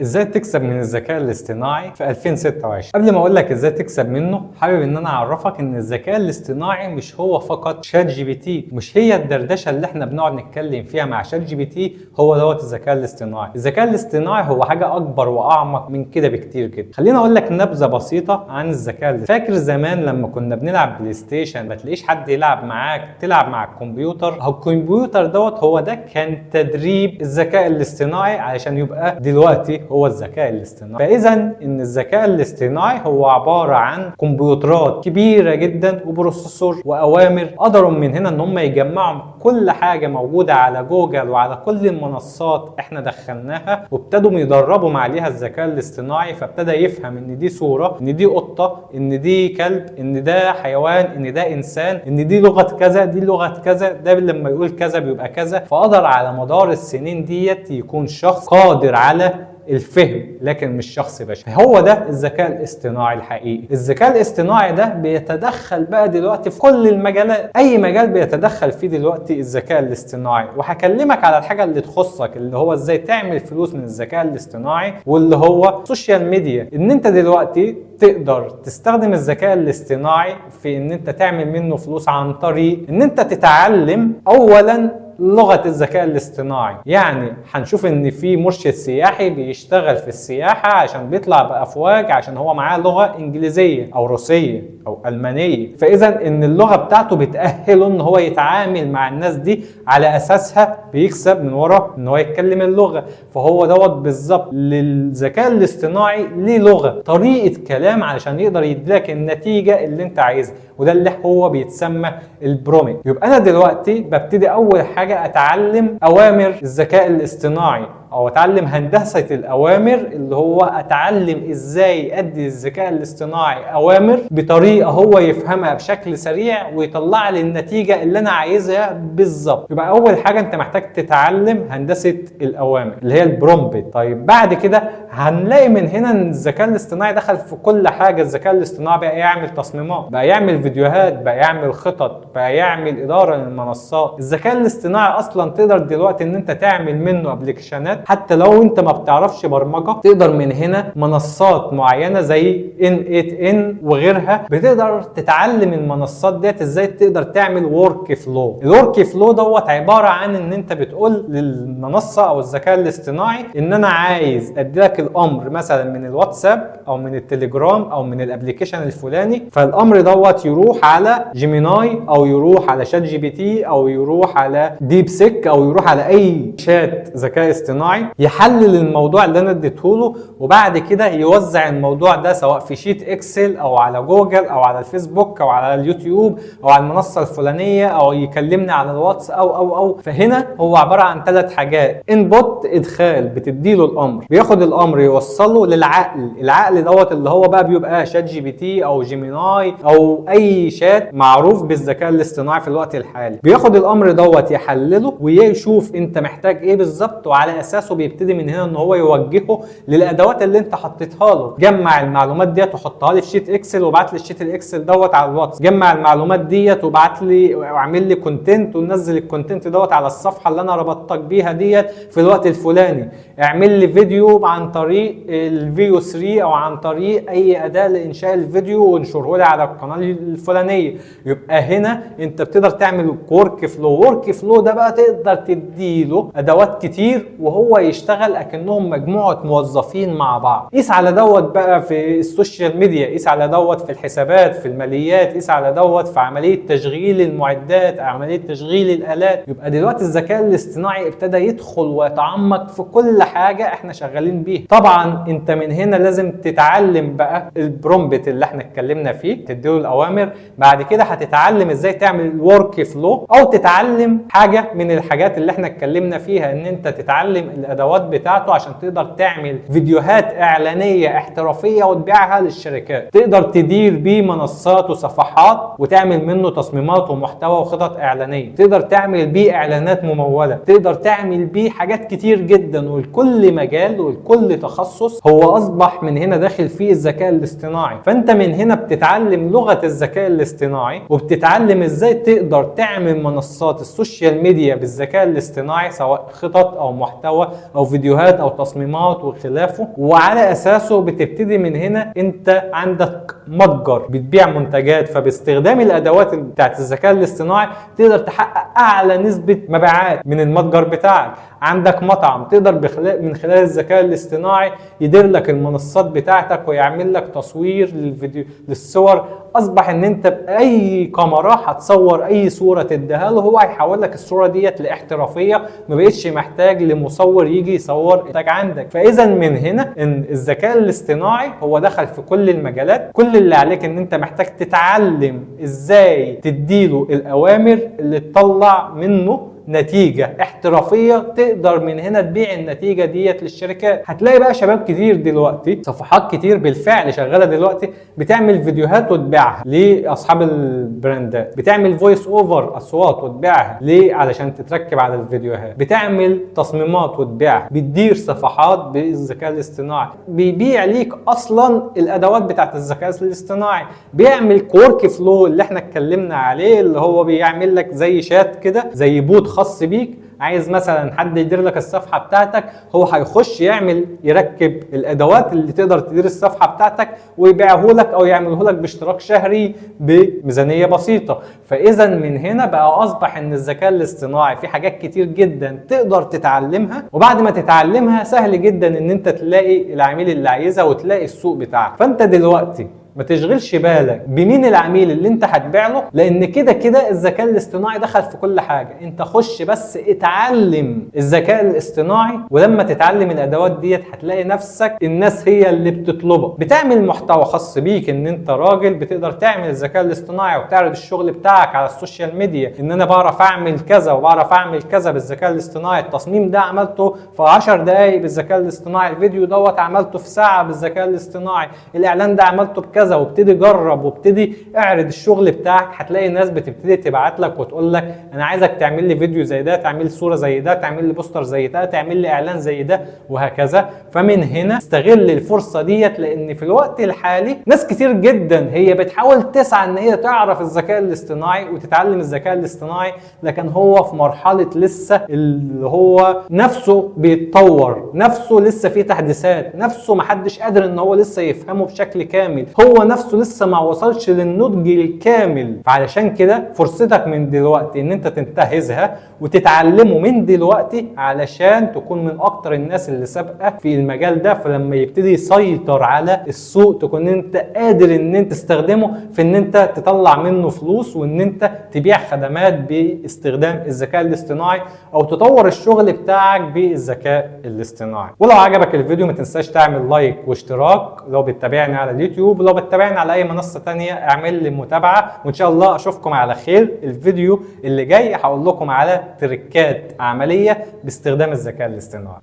ازاي تكسب من الذكاء الاصطناعي في 2026؟ قبل ما اقول لك ازاي تكسب منه، حابب ان انا اعرفك ان الذكاء الاصطناعي مش هو فقط شات جي بي تي، مش هي الدردشه اللي احنا بنقعد نتكلم فيها مع شات جي بي تي هو دوت الذكاء الاصطناعي. الذكاء الاصطناعي هو حاجه اكبر واعمق من كده بكتير جدا. خليني اقول لك نبذه بسيطه عن الذكاء الاصطناعي. فاكر زمان لما كنا بنلعب بلاي ستيشن ما تلاقيش حد يلعب معاك، تلعب مع الكمبيوتر؟ هو الكمبيوتر دوت هو ده كان تدريب الذكاء الاصطناعي علشان يبقى دلوقتي هو الذكاء الاصطناعي. فاذا ان الذكاء الاصطناعي هو عباره عن كمبيوترات كبيره جدا وبروسيسور واوامر قدروا من هنا ان هم يجمعوا كل حاجه موجوده على جوجل وعلى كل المنصات احنا دخلناها، وابتدوا يدربوا عليها الذكاء الاصطناعي. فابتدى يفهم ان دي صوره، ان دي قطه، ان دي كلب، ان ده حيوان، ان ده انسان، ان دي لغه كذا، دي لغه كذا، ده لما يقول كذا بيبقى كذا. فقدر على مدار السنين ديت يكون شخص قادر على الفهم لكن مش شخص بشري. هو ده الذكاء الاصطناعي الحقيقي. الذكاء الاصطناعي ده بيتدخل بقى دلوقتي في كل المجالات، اي مجال بيتدخل فيه دلوقتي الذكاء الاصطناعي. وهكلمك على الحاجه اللي تخصك، اللي هو ازاي تعمل فلوس من الذكاء الاصطناعي، واللي هو السوشيال ميديا. ان انت دلوقتي تقدر تستخدم الذكاء الاصطناعي في ان انت تعمل منه فلوس عن طريق ان انت تتعلم اولا لغة الذكاء الاصطناعي. يعني هنشوف ان في مرشد سياحي بيشتغل في السياحة عشان بيطلع بأفواج عشان هو معاه لغة انجليزية او روسية او المانية. فاذا ان اللغة بتاعته بتأهله ان هو يتعامل مع الناس دي، على اساسها بيكسب من ورا ان هو يتكلم اللغة. فهو دوت بالظبط للذكاء الاصطناعي ليه لغة، طريقة كلام علشان يقدر يديلك النتيجة اللي انت عايزها، وده اللي هو بيتسمى البرومت. يبقى انا دلوقتي ببتدي اول حاجه اتعلم اوامر الذكاء الاصطناعي، او اتعلم هندسه الاوامر، اللي هو اتعلم ازاي ادي الذكاء الاصطناعي اوامر بطريقه هو يفهمها بشكل سريع ويطلع لي النتيجه اللي انا عايزها بالظبط. يبقى اول حاجه انت محتاج تتعلم هندسه الاوامر اللي هي البرومبت. طيب بعد كده هنلاقي من هنا ان الذكاء الاصطناعي دخل في كل حاجه. الذكاء الاصطناعي بقى يعمل تصميمات، بقى يعمل فيديوهات، بقى يعمل خطط، بقى يعمل اداره للمنصات. الذكاء الاصطناعي اصلا تقدر دلوقتي ان انت تعمل منه ابلكيشنات حتى لو انت ما بتعرفش برمجه. تقدر من هنا منصات معينه زي N8N وغيرها بتقدر تتعلم المنصات ديت ازاي تقدر تعمل ورك فلو. الورك فلو دوت عباره عن ان انت بتقول للمنصه او الذكاء الاصطناعي ان انا عايز ادي لك الامر مثلا من الواتساب او من التليجرام او من الابلكيشن الفلاني، فالامر دوت يروح على جيميناي او يروح على شات جي بي تي او يروح على ديب سيك او يروح على اي شات ذكاء اصطناعي، يحلل الموضوع اللي انا اديته له، وبعد كده يوزع الموضوع ده سواء في شيت اكسل او على جوجل او على الفيسبوك او على اليوتيوب او على المنصه الفلانيه او يكلمني على الواتس او. فهنا هو عباره عن 3 حاجات: انبوت ادخال، بتديله الامر، بياخد الامر يوصله للعقل. العقل دوت اللي هو بقى بيبقى شات جي بي تي او جيميناي او اي شات معروف بالذكاء الاصطناعي في الوقت الحالي. بياخد الامر دوت يحلله ويشوف انت محتاج ايه بالظبط، وعلى اساسه بيبتدي من هنا ان هو يوجهه للادوات اللي انت حطيتها له. جمع المعلومات ديت وحطها لي في شيت اكسل وابعت لي الشيت الاكسل دوت على الواتس. جمع المعلومات ديت وابعت لي واعمل لي كونتنت وننزل الكونتنت دوت على الصفحه اللي انا ربطتك بيها ديت في الوقت الفلاني. اعمل لي فيديو عن طريق الفيو 3 او عن طريق اي اداه لانشاء الفيديو وانشره لي على القناه الفلانيه. يبقى هنا انت بتقدر تعمل ورك فلو. ورك فلو ده بقى تقدر تديله ادوات كتير وهو يشتغل اكنهم مجموعه موظفين مع بعض. قيس على دوت بقى في السوشيال ميديا، قيس على دوت في الحسابات، في الماليات، قيس على دوت في عمليه تشغيل المعدات، عمليه تشغيل الالات. يبقى دلوقتي الذكاء الاصطناعي ابتدى يدخل ويتعمق في كل حاجه احنا شغالين بيها. طبعا انت من هنا لازم تتعلم بقى البرومبت اللي احنا اتكلمنا فيه، تديله الاوامر. بعد كده هتتعلم ازاي تعمل ورك فلو، او تتعلم حاجه من الحاجات اللي احنا اتكلمنا فيها، ان انت تتعلم الادوات بتاعته عشان تقدر تعمل فيديوهات اعلانيه احترافيه وتبيعها للشركات. تقدر تدير بيه منصات وصفحات وتعمل منه تصميمات ومحتوى وخطط اعلانيه. تقدر تعمل بيه اعلانات مموله. تقدر تعمل بيه حاجات كتير جدا. ولكل مجال ولكل تخصص هو اصبح من هنا داخل فيه الذكاء الاصطناعي. فانت من هنا بتتعلم لغه الذكاء الاصطناعي وبتتعلم ازاي تقدر تعمل منصات السوشيال ميديا بالذكاء الاصطناعي، سواء خطط او محتوى محتوى او فيديوهات او تصميمات وخلافه، وعلى اساسه بتبتدي من هنا انت عندك متجر بتبيع منتجات، فباستخدام الادوات بتاعت الذكاء الاصطناعي تقدر تحقق اعلى نسبة مبيعات من المتجر بتاعك. عندك مطعم تقدر من خلال الذكاء الاصطناعي يدير لك المنصات بتاعتك ويعمل لك تصوير للفيديو للصور. اصبح ان انت باي كاميرا هتصور اي صوره تديها له هو هيحول لك الصوره ديت لاحترافيه، ما بقتش محتاج لمصور يجي يصور انتاج عندك. فاذا من هنا ان الذكاء الاصطناعي هو دخل في كل المجالات. كل اللي عليك ان انت محتاج تتعلم ازاي تديله الاوامر اللي تطلع منه نتيجة احترافية تقدر من هنا تبيع النتيجة ديت للشركات. هتلاقي بقى شباب كتير دلوقتي، صفحات كتير بالفعل شغالة دلوقتي بتعمل فيديوهات وتبيعها لأصحاب البراندات، بتعمل فويس اوفر أصوات وتبيعها ليه؟ علشان تتركب على الفيديوهات، بتعمل تصميمات وتبيعها، بتدير صفحات بالذكاء الاصطناعي، بيبيع ليك أصلا الأدوات بتاعت الذكاء الاصطناعي، بيعمل كورك فلو اللي احنا اتكلمنا عليه، اللي هو بيعمل لك زي شات كده، زي بوت خاص بيك. عايز مثلا حد يدير لك الصفحه بتاعتك، هو هيخش يركب الادوات اللي تقدر تدير الصفحه بتاعتك ويبيعه لك او يعمله لك باشتراك شهري بميزانيه بسيطه. فاذا من هنا بقى اصبح ان الذكاء الاصطناعي في حاجات كتير جدا تقدر تتعلمها، وبعد ما تتعلمها سهل جدا ان انت تلاقي العميل اللي عايزها وتلاقي السوق بتاعك. فانت دلوقتي ما تشغلش بالك بمين العميل اللي انت هتبيع له، لان كده كده الذكاء الاصطناعي دخل في كل حاجه. انت خش بس اتعلم الذكاء الاصطناعي، ولما تتعلم الادوات ديت هتلاقي نفسك الناس هي اللي بتطلبك. بتعمل محتوى خاص بيك، ان انت راجل بتقدر تعمل الذكاء الاصطناعي وتعرض الشغل بتاعك على السوشيال ميديا، ان انا بعرف اعمل كذا وبعرف اعمل كذا بالذكاء الاصطناعي، التصميم ده عملته في 10 دقائق بالذكاء الاصطناعي، الفيديو دوت عملته في ساعه بالذكاء الاصطناعي، الاعلان ده عملته بكذا، وابتدي جرب وابتدي اعرض الشغل بتاعك. هتلاقي الناس بتبتدي تبعت لك وتقول لك انا عايزك تعمل لي فيديو زي ده، تعمل لي صوره زي ده، تعمل لي بوستر زي ده، تعمل لي اعلان زي ده، وهكذا. فمن هنا استغل الفرصه ديت، لان في الوقت الحالي ناس كتير جدا هي بتحاول تسعى ان هي تعرف الذكاء الاصطناعي وتتعلم الذكاء الاصطناعي، لكن هو في مرحله لسه اللي هو نفسه بيتطور، نفسه لسه فيه تحديثات، نفسه محدش قادر ان هو لسه يفهمه بشكل كامل، هو نفسه لسه ما وصلش للنضج الكامل. فعلشان كده فرصتك من دلوقتي ان انت تنتهزها وتتعلمه من دلوقتي، علشان تكون من اكتر الناس اللي سابقه في المجال ده. فلما يبتدي يسيطر على السوق تكون انت قادر ان انت تستخدمه في ان انت تطلع منه فلوس، وان انت تبيع خدمات باستخدام الذكاء الاصطناعي، او تطور الشغل بتاعك بالذكاء الاصطناعي. ولو عجبك الفيديو ما تنساش تعمل لايك واشتراك لو بتتابعني على اليوتيوب، ولو بتتابعني على اي منصة تانية اعمل لي متابعة، وان شاء الله اشوفكم على خير. الفيديو اللي جاي هقول لكم على تريكات عملية باستخدام الذكاء الاصطناعي.